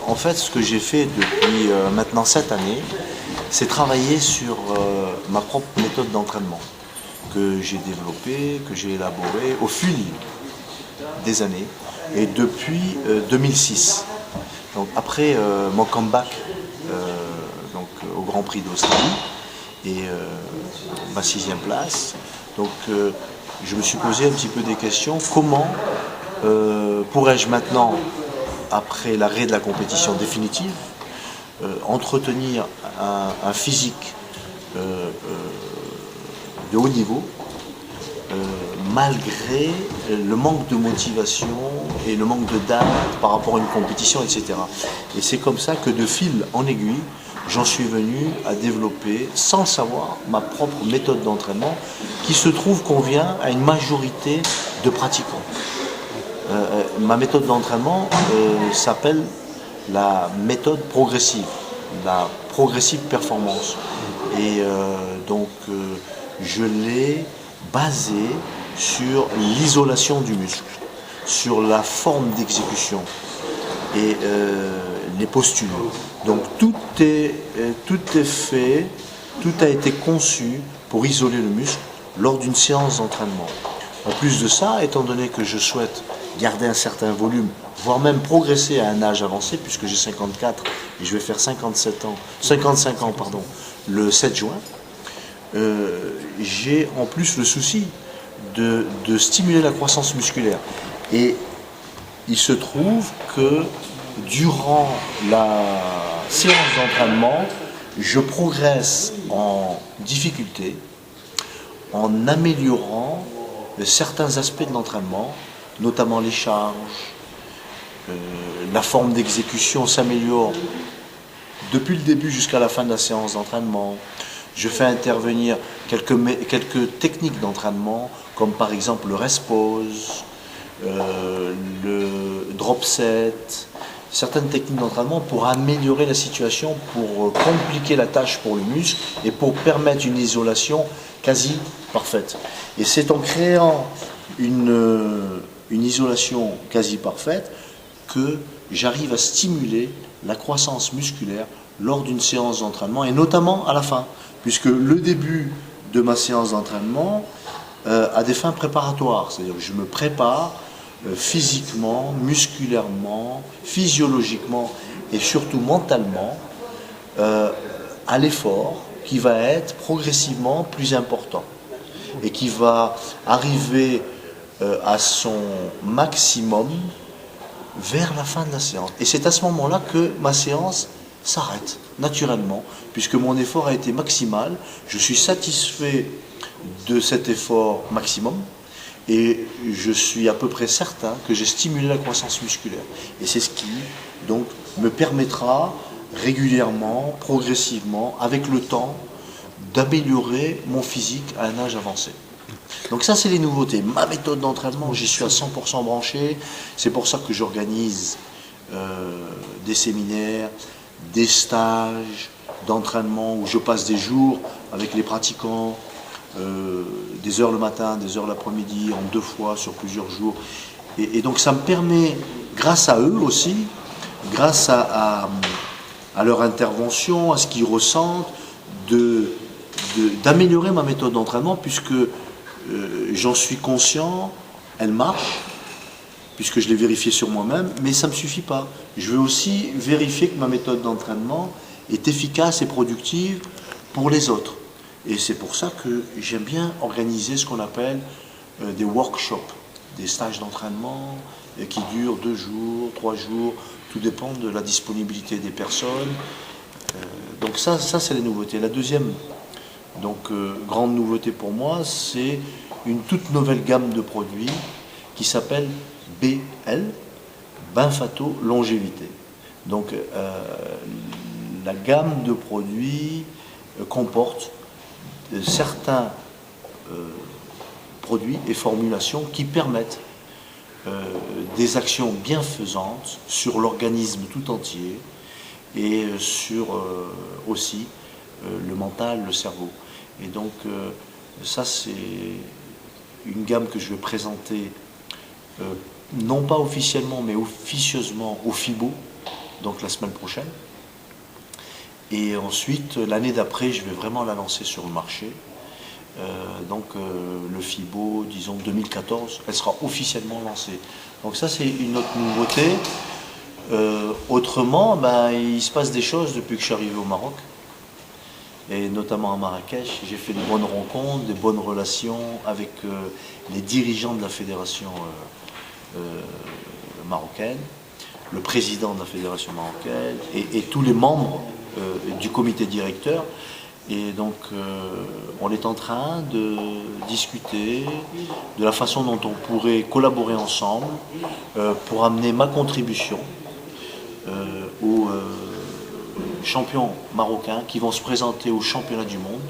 En fait, ce que j'ai fait depuis maintenant 7 années, c'est travailler sur ma propre méthode d'entraînement que j'ai développée, que j'ai élaborée au fil des années et depuis 2006. Donc après mon comeback au Grand Prix d'Australie et ma 6e place, donc je me suis posé un petit peu des questions. Comment pourrais-je maintenant, après l'arrêt de la compétition définitive, entretenir un physique de haut niveau malgré le manque de motivation et le manque de date par rapport à une compétition, etc. Et c'est comme ça que de fil en aiguille, j'en suis venu à développer, sans le savoir, ma propre méthode d'entraînement qui se trouve convient à une majorité de pratiquants. Ma méthode d'entraînement s'appelle la méthode progressive, la progressive performance. Et je l'ai basée sur l'isolation du muscle, sur la forme d'exécution et les postures. Donc tout est fait, tout a été conçu pour isoler le muscle lors d'une séance d'entraînement. En plus de ça, étant donné que je souhaite garder un certain volume, voire même progresser à un âge avancé, puisque j'ai 54 et je vais faire 55 ans le 7 juin, j'ai en plus le souci de stimuler la croissance musculaire. Et il se trouve que durant la séance d'entraînement, je progresse en difficulté, en améliorant certains aspects de l'entraînement, notamment les charges, la forme d'exécution s'améliore depuis le début jusqu'à la fin de la séance d'entraînement. Je fais intervenir quelques techniques d'entraînement, comme par exemple le rest pause, le drop set, certaines techniques d'entraînement pour améliorer la situation, pour compliquer la tâche pour le muscle et pour permettre une isolation quasi parfaite. Et c'est en créant une isolation quasi parfaite que j'arrive à stimuler la croissance musculaire lors d'une séance d'entraînement et notamment à la fin, puisque le début de ma séance d'entraînement a des fins préparatoires, c'est-à-dire que je me prépare physiquement, musculairement, physiologiquement et surtout mentalement à l'effort qui va être progressivement plus important et qui va arriver à son maximum vers la fin de la séance. Et c'est à ce moment-là que ma séance s'arrête naturellement, puisque mon effort a été maximal, je suis satisfait de cet effort maximum et je suis à peu près certain que j'ai stimulé la croissance musculaire. Et c'est ce qui donc me permettra régulièrement, progressivement, avec le temps, d'améliorer mon physique à un âge avancé. Donc ça, c'est les nouveautés. Ma méthode d'entraînement, j'y suis à 100% branché. C'est pour ça que j'organise des séminaires, des stages d'entraînement où je passe des jours avec les pratiquants, des heures le matin, des heures l'après-midi, en 2 fois sur plusieurs jours. Et donc ça me permet, grâce à eux aussi, grâce à leur intervention, à ce qu'ils ressentent, d'améliorer ma méthode d'entraînement, puisque j'en suis conscient, elle marche, puisque je l'ai vérifiée sur moi-même, mais ça ne me suffit pas. Je veux aussi vérifier que ma méthode d'entraînement est efficace et productive pour les autres. Et c'est pour ça que j'aime bien organiser ce qu'on appelle des workshops, des stages d'entraînement qui durent 2 jours, 3 jours, tout dépend de la disponibilité des personnes. Donc ça c'est les nouveautés. La deuxième grande nouveauté pour moi, c'est une toute nouvelle gamme de produits qui s'appelle BL, Binfato Longévité. Donc la gamme de produits comporte certains produits et formulations qui permettent des actions bienfaisantes sur l'organisme tout entier et sur aussi le mental, le cerveau. Et donc ça c'est une gamme que je vais présenter non pas officiellement mais officieusement au FIBO donc la semaine prochaine. Et ensuite, l'année d'après, je vais vraiment la lancer sur le marché. Le FIBO, disons 2014, elle sera officiellement lancée. Donc ça, c'est une autre nouveauté. Autrement, il se passe des choses depuis que je suis arrivé au Maroc. Et notamment à Marrakech, j'ai fait de bonnes rencontres, des bonnes relations avec les dirigeants de la fédération marocaine, le président de la fédération marocaine et tous les membres du comité directeur. Et donc on est en train de discuter de la façon dont on pourrait collaborer ensemble pour amener ma contribution aux champions marocains qui vont se présenter au championnat du monde.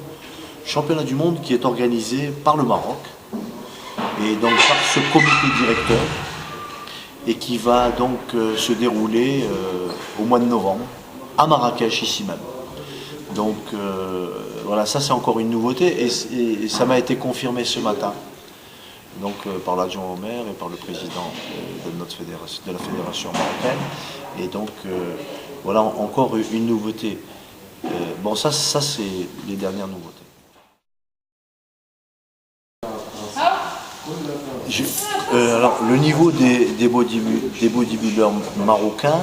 Championnat du monde qui est organisé par le Maroc et donc par ce comité directeur et qui va donc se dérouler au mois de novembre à Marrakech ici même. Donc voilà, ça c'est encore une nouveauté et ça m'a été confirmé ce matin donc par l'adjoint au maire et par le président de notre fédération, de la fédération marocaine. Et donc voilà encore une nouveauté. Bon, ça c'est les dernières nouveautés. Alors le niveau des bodybuilders marocains,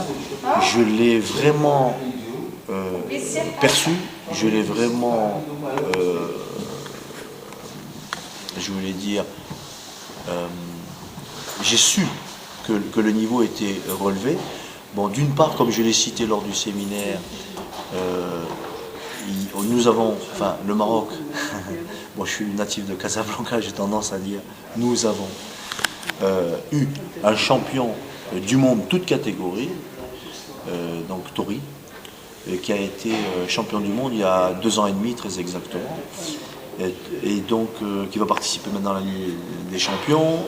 je l'ai vraiment perçu, je l'ai vraiment, je voulais dire, j'ai su que le niveau était relevé. Bon, d'une part, comme je l'ai cité lors du séminaire, nous avons, enfin le Maroc, bon, je suis natif de Casablanca, j'ai tendance à dire, nous avons eu un champion du monde, toute catégorie, donc Tori, qui a été champion du monde il y a 2 ans et demi, très exactement, et donc qui va participer maintenant à la Ligue des champions.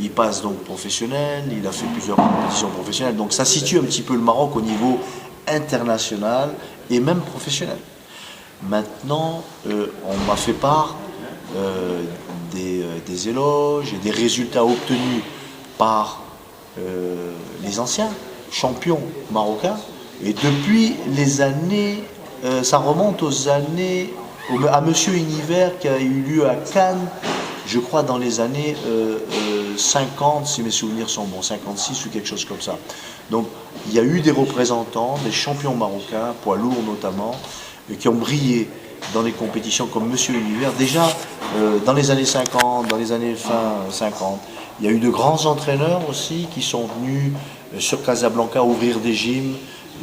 Il passe donc professionnel, il a fait plusieurs compétitions professionnelles, donc ça situe un petit peu le Maroc au niveau international et même professionnel. Maintenant, on m'a fait part des éloges et des résultats obtenus par les anciens champions marocains. Et depuis les années, ça remonte aux années, à Monsieur Univers qui a eu lieu à Cannes, je crois dans les années 50, si mes souvenirs sont bons, 56 ou quelque chose comme ça. Donc il y a eu des représentants, des champions marocains, poids lourds notamment, qui ont brillé dans les compétitions comme Monsieur Univers. Déjà dans les années 50, dans les années fin 50, il y a eu de grands entraîneurs aussi qui sont venus sur Casablanca ouvrir des gyms,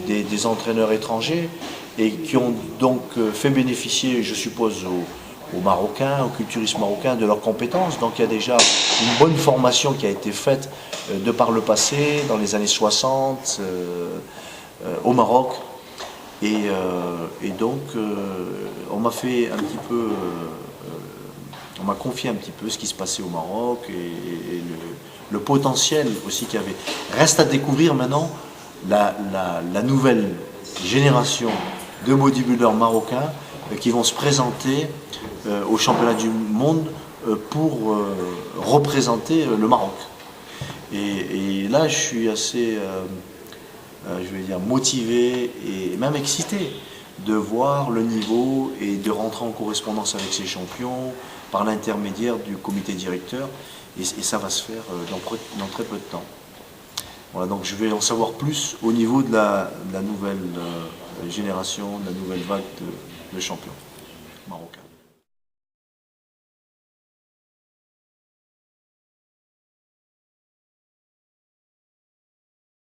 des entraîneurs étrangers et qui ont donc fait bénéficier, je suppose, aux Marocains, aux culturistes marocains de leurs compétences. Donc il y a déjà une bonne formation qui a été faite de par le passé, dans les années 60, au Maroc. Et donc on m'a fait un petit peu, on m'a confié un petit peu ce qui se passait au Maroc et le potentiel aussi qu'il y avait. Reste à découvrir maintenant la nouvelle génération de bodybuilders marocains qui vont se présenter au championnat du monde pour représenter le Maroc. Et là, je suis assez, je vais dire, motivé et même excité de voir le niveau et de rentrer en correspondance avec ces champions par l'intermédiaire du comité directeur. Et ça va se faire dans très peu de temps. Voilà, donc je vais en savoir plus au niveau de la nouvelle génération, de la nouvelle vague de champions marocains.